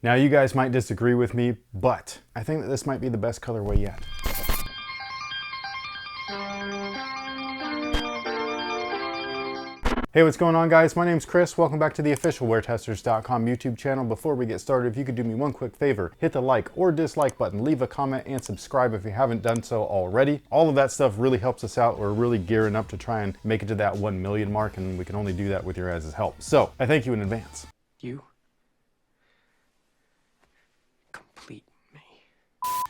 Now you guys might disagree with me, but I think that this might be the best colorway yet. Hey, what's going on, guys? My name's Chris. Welcome back to the official WearTesters.com YouTube channel. Before we get started, if you could do me one quick favor, hit the like or dislike button, leave a comment, and subscribe if you haven't done so already. All of that stuff really helps us out. We're really gearing up to try and make it to that 1 million mark, and we can only do that with your guys' help. So, I thank you in advance. You complete me.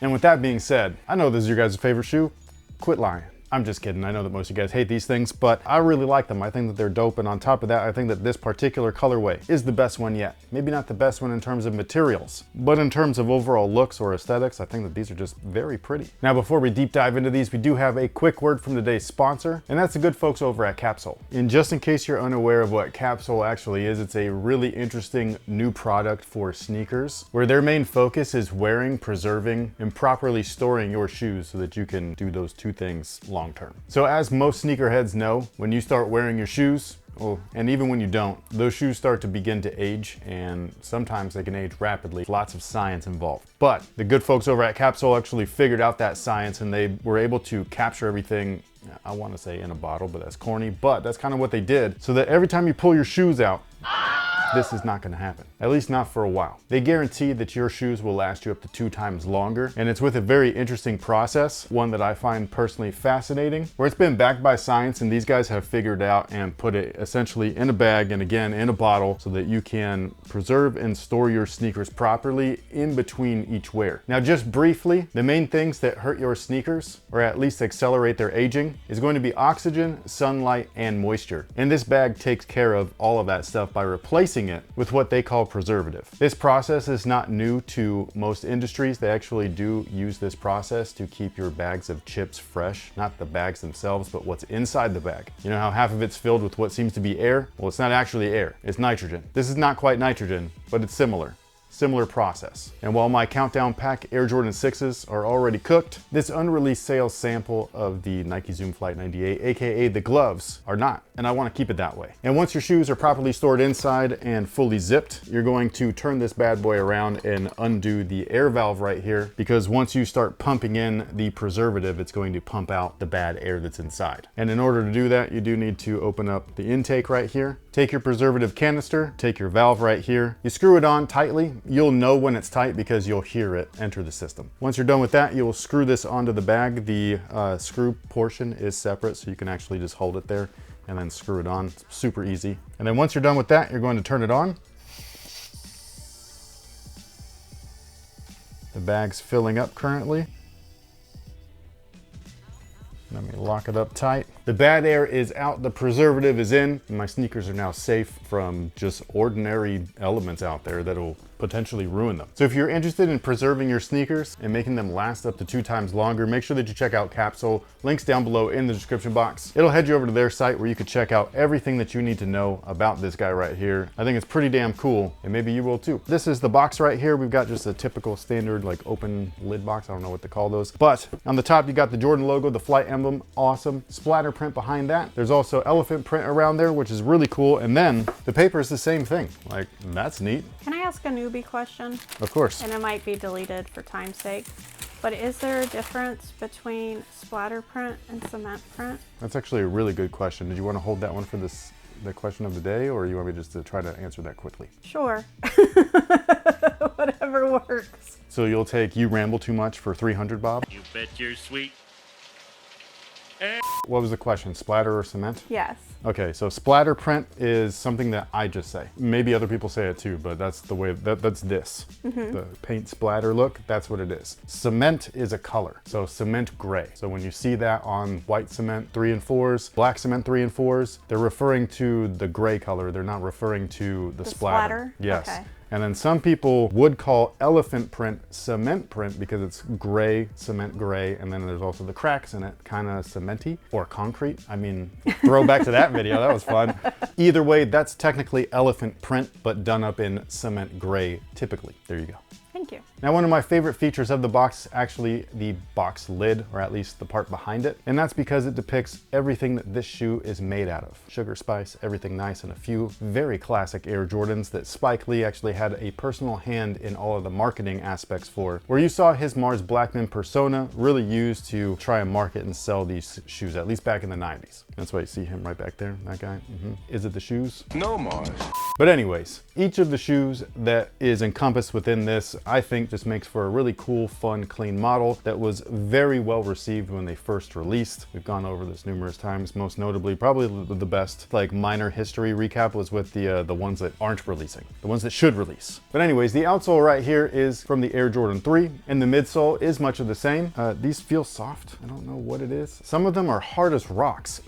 And with that being said, I know this is your guys' favorite shoe. Quit lying. I'm just kidding. I know that most of you guys hate these things, but I really like them. I think that they're dope, and on top of that, I think that this particular colorway is the best one yet. Maybe not the best one in terms of materials, but in terms of overall looks or aesthetics, I think that these are just very pretty. Now, before we deep dive into these, we do have a quick word from today's sponsor, and that's the good folks over at Capsule. And just in case you're unaware of what Capsule actually is, it's a really interesting new product for sneakers, where their main focus is wearing, preserving, and properly storing your shoes so that you can do those two things long term. So as most sneakerheads know, when you start wearing your shoes, and even when you don't, those shoes start to begin to age, and sometimes they can age rapidly. Lots of science involved. But the good folks over at Capsule actually figured out that science, and they were able to capture everything, I want to say in a bottle, but that's corny, but that's kind of what they did, so that every time you pull your shoes out, this is not going to happen, at least not for a while. They guarantee that your shoes will last you up to 2 times longer, and it's with a very interesting process, one that I find personally fascinating, where it's been backed by science, and these guys have figured out and put it essentially in a bag and again in a bottle so that you can preserve and store your sneakers properly in between each wear. Now, just briefly, the main things that hurt your sneakers, or at least accelerate their aging, is going to be oxygen, sunlight, and moisture. And this bag takes care of all of that stuff by replacing it with what they call preservative. This process is not new to most industries. They actually do use this process to keep your bags of chips fresh, not the bags themselves, but what's inside the bag. You know how half of it's filled with what seems to be air? Well, it's not actually air, it's nitrogen. This is not quite nitrogen, but it's similar process. And while my countdown pack Air Jordan 6s are already cooked, this unreleased sales sample of the Nike Zoom Flight 98, aka the gloves, are not. And I want to keep it that way. And once your shoes are properly stored inside and fully zipped, you're going to turn this bad boy around and undo the air valve right here, because once you start pumping in the preservative, it's going to pump out the bad air that's inside. And in order to do that, you do need to open up the intake right here, take your preservative canister, take your valve right here, you screw it on tightly. You'll know when it's tight because you'll hear it enter the system. Once you're done with that, you will screw this onto the bag. The screw portion is separate, so you can actually just hold it there and then screw it on. It's super easy. And then once you're done with that, you're going to turn it on. The bag's filling up currently. Let me lock it up tight. The bad air is out, the preservative is in, and my sneakers are now safe from just ordinary elements out there that'll potentially ruin them. So if you're interested in preserving your sneakers and making them last up to 2 times longer, make sure that you check out Capsule. Links down below in the description box. It'll head you over to their site where you can check out everything that you need to know about this guy right here. I think it's pretty damn cool, and maybe you will too. This is the box right here. We've got just a typical standard like open lid box. I don't know what to call those. But on the top, you got the Jordan logo, the flight emblem, awesome. Splatter print behind that. There's also elephant print around there, which is really cool. And then the paper is the same thing. Like, that's neat. Can I ask a newbie question? Of course. And it might be deleted for time's sake. But is there a difference between splatter print and cement print? That's actually a really good question. Did you want to hold that one for the question of the day, or you want me just to try to answer that quickly? Sure. Whatever works. So you'll take You Ramble Too Much for 300, Bob? You bet you're sweet. What was the question, splatter or cement? Yes. Okay, so splatter print is something that I just say. Maybe other people say it too, but that's the way, that's this. The paint splatter look, that's what it is. Cement is a color, so cement gray. So when you see that on white cement 3 and 4s, black cement 3 and 4s, they're referring to the gray color. They're not referring to the splatter. Yes. Okay. And then some people would call elephant print cement print because it's gray, cement gray, and then there's also the cracks in it, kind of cementy or concrete. I mean, throw back to that video, that was fun. Either way, that's technically elephant print, but done up in cement gray typically. There you go. Thank you. Now, one of my favorite features of the box is actually the box lid, or at least the part behind it. And that's because it depicts everything that this shoe is made out of. Sugar, spice, everything nice, and a few very classic Air Jordans that Spike Lee actually had a personal hand in all of the marketing aspects for, where you saw his Mars Blackman persona really used to try and market and sell these shoes, at least back in the 90s. That's why you see him right back there, that guy. Is it the shoes? No, Mars. But anyways, each of the shoes that is encompassed within this, I think just makes for a really cool, fun, clean model that was very well received when they first released. We've gone over this numerous times. Most notably, probably the best like minor history recap was with the ones that aren't releasing, the ones that should release. But anyways, the outsole right here is from the Air Jordan 3, and the midsole is much of the same. These feel soft. I don't know what it is. Some of them are hard as rocks,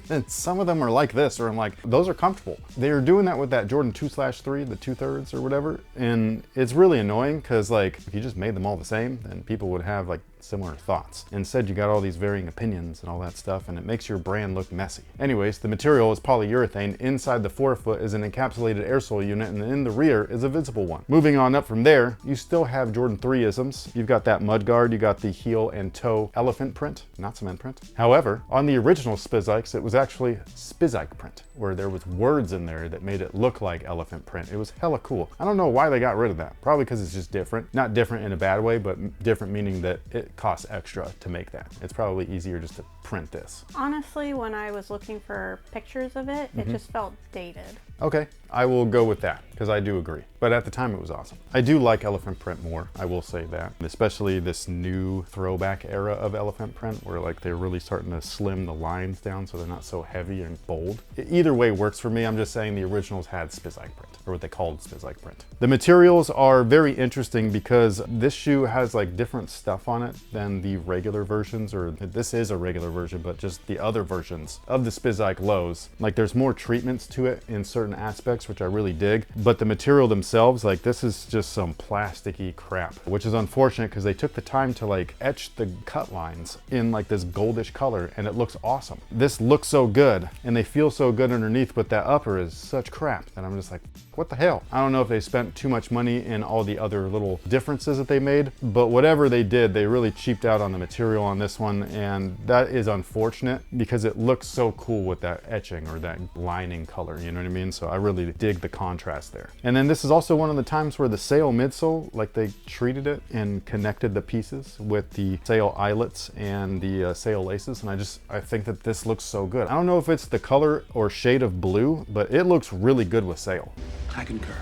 and some of them are like this, or I'm like, those are comfortable. They are doing that with that Jordan 2/3, the 2/3 or whatever, and it's really annoying because like if you just made them all the same, then people would have like similar thoughts. Instead, you got all these varying opinions and all that stuff, and it makes your brand look messy. Anyways, the material is polyurethane. Inside the forefoot is an encapsulated air sole unit, and in the rear is a visible one. Moving on up from there, you still have Jordan 3-isms. You've got that mud guard, you got the heel and toe elephant print, not cement print. However, on the original Spizikes, it was actually Spizike print, where there was words in there that made it look like elephant print. It was hella cool. I don't know why they got rid of that. Probably because it's just different. Not different in a bad way, but different meaning that it costs extra to make that. It's probably easier just to print this. Honestly, when I was looking for pictures of it, it just felt dated. Okay, I will go with that because I do agree. But at the time it was awesome. I do like elephant print more, I will say that. Especially this new throwback era of elephant print where like they're really starting to slim the lines down so they're not so heavy and bold. Either way works for me. I'm just saying the originals had Spizike print, or what they called Spizike print. The materials are very interesting because this shoe has like different stuff on it than the regular versions, or this is a regular version, but just the other versions of the Spizike Lows. Like there's more treatments to it in certain aspects, which I really dig, but the material themselves, like this is just some plasticky crap, which is unfortunate because they took the time to like etch the cut lines in like this goldish color, and it looks awesome. This looks so good and they feel so good underneath, but that upper is such crap that I'm just like, what the hell? I don't know if they spent too much money in all the other little differences that they made, but whatever they did, they really cheaped out on the material on this one, and that is unfortunate because it looks so cool with that etching or that lining color, you know what I mean? So I really dig the contrast there. And then this is also one of the times where the sail midsole, like they treated it and connected the pieces with the sail eyelets and the sail laces, and I think that this looks so good. I don't know if it's the color or shade of blue, but it looks really good with sail. I concur.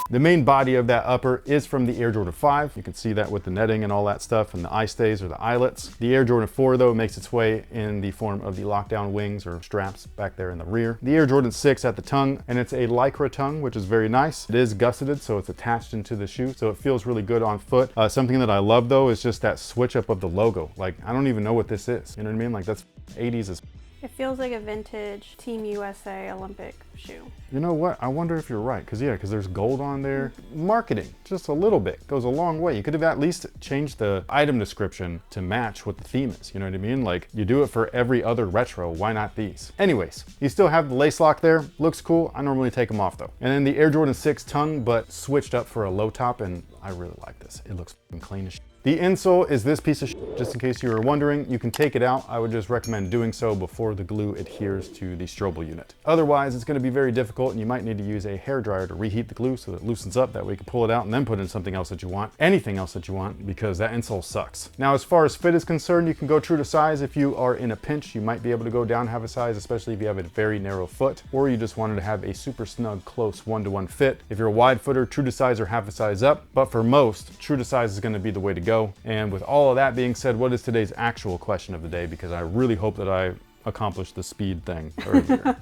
The main body of that upper is from the Air Jordan 5. You can see that with the netting and all that stuff, and the eye stays or the eyelets. The Air Jordan 4 though makes its way in the form of the lockdown wings or straps back there in the rear. The Air Jordan 6 at the tongue, and it's a Lycra tongue, which is very nice. It is gusseted, so it's attached into the shoe, so it feels really good on foot. Something that I love though is just that switch up of the logo. Like, I don't even know what this is. You know what I mean? Like, that's 80s as It feels like a vintage Team USA Olympic shoe. You know what? I wonder if you're right, because there's gold on there. Marketing, just a little bit, goes a long way. You could have at least changed the item description to match what the theme is, you know what I mean? Like, you do it for every other retro, why not these? Anyways, you still have the lace lock there, looks cool. I normally take them off though. And then the Air Jordan 6 tongue, but switched up for a low top, and I really like this. It looks clean as shit. The insole is this piece of shit, just in case you were wondering. You can take it out. I would just recommend doing so before the glue adheres to the Strobel unit. Otherwise, it's going to be very difficult, and you might need to use a hairdryer to reheat the glue so that it loosens up. That way you can pull it out and then put in something else that you want, anything else that you want, because that insole sucks. Now, as far as fit is concerned, you can go true to size. If you are in a pinch, you might be able to go down half a size, especially if you have a very narrow foot, or you just wanted to have a super snug, close one-to-one fit. If you're a wide footer, true to size or half a size up, but for most, true to size is going to be the way to go. And with all of that being said, what is today's actual question of the day? Because I really hope that I accomplished the speed thing earlier.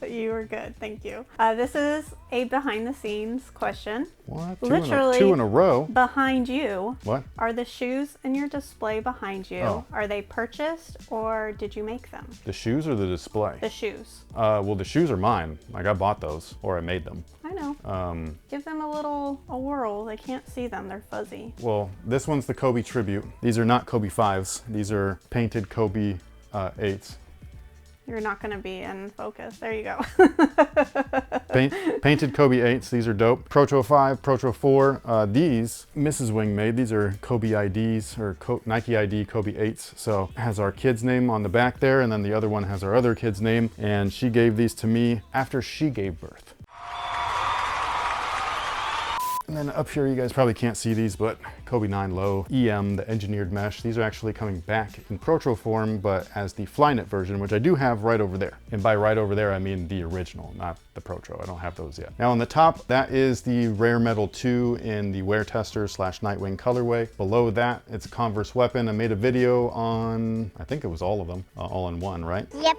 You were good, thank you. This is a behind the scenes question. What? Literally two in a row? Behind you. What? Are the shoes in your display behind you? Oh. Are they purchased or did you make them? The shoes or the display? The shoes. Well, the shoes are mine. Like, I bought those, or I made them. I know. Give them a whirl. They can't see them, they're fuzzy. Well, this one's the Kobe tribute. These are not Kobe 5s. These are painted Kobe 8s. You're not going to be in focus. There you go. Painted Kobe 8s. These are dope. Protro 5, Protro 4. These Mrs. Wing made. These are Kobe IDs or Nike ID Kobe 8s. So it has our kid's name on the back there, and then the other one has our other kid's name. And she gave these to me after she gave birth. And then up here, you guys probably can't see these, but Kobe 9 Low EM, the engineered mesh. These are actually coming back in Protro form, but as the Flyknit version, which I do have right over there. And by right over there, I mean the original, not the Protro. I don't have those yet. Now on the top, that is the Rare Metal 2 in the WearTesters / Nightwing colorway. Below that, it's a Converse weapon. I made a video on, I think it was all of them, all in one, right? Yep.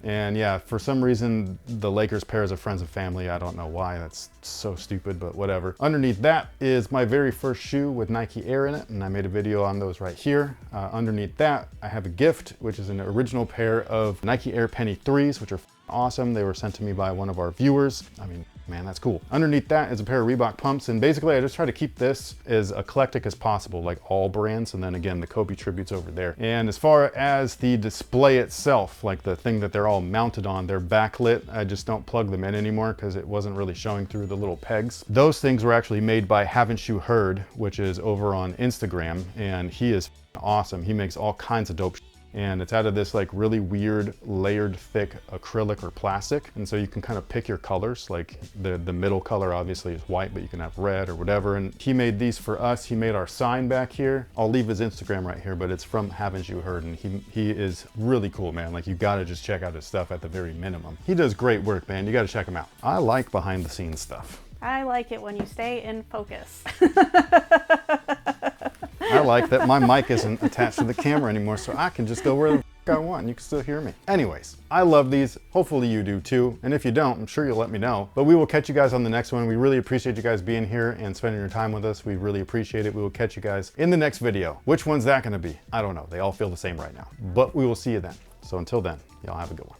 And yeah, for some reason, the Lakers pair is a friends and family. I don't know why, that's so stupid, but whatever. Underneath that is my very first shoe with Nike Air in it, and I made a video on those right here. Underneath that, I have a gift, which is an original pair of Nike Air Penny 3s, which are awesome. They were sent to me by one of our viewers. I mean, man, that's cool. Underneath that is a pair of Reebok pumps, and basically I just try to keep this as eclectic as possible, like all brands, and then again, the Kobe tributes over there. And as far as the display itself, like the thing that they're all mounted on, they're backlit. I just don't plug them in anymore because it wasn't really showing through the little pegs. Those things were actually made by Haven't You Heard, which is over on Instagram, and he is awesome. He makes all kinds of dope. And it's out of this like really weird layered thick acrylic or plastic, and so you can kind of pick your colors. Like the middle color obviously is white, but you can have red or whatever. And he made these for us. He made our sign back here. I'll leave his Instagram right here, but it's from Haven't You Heard, and he is really cool, man. Like, you gotta just check out his stuff at the very minimum. He does great work, man. You gotta check him out. I like behind the scenes stuff. I like it when you stay in focus. I like that my mic isn't attached to the camera anymore, so I can just go where the I want and you can still hear me. Anyways, I love these. Hopefully you do too. And if you don't, I'm sure you'll let me know. But we will catch you guys on the next one. We really appreciate you guys being here and spending your time with us. We really appreciate it. We will catch you guys in the next video. Which one's that gonna be? I don't know. They all feel the same right now. But we will see you then. So until then, y'all have a good one.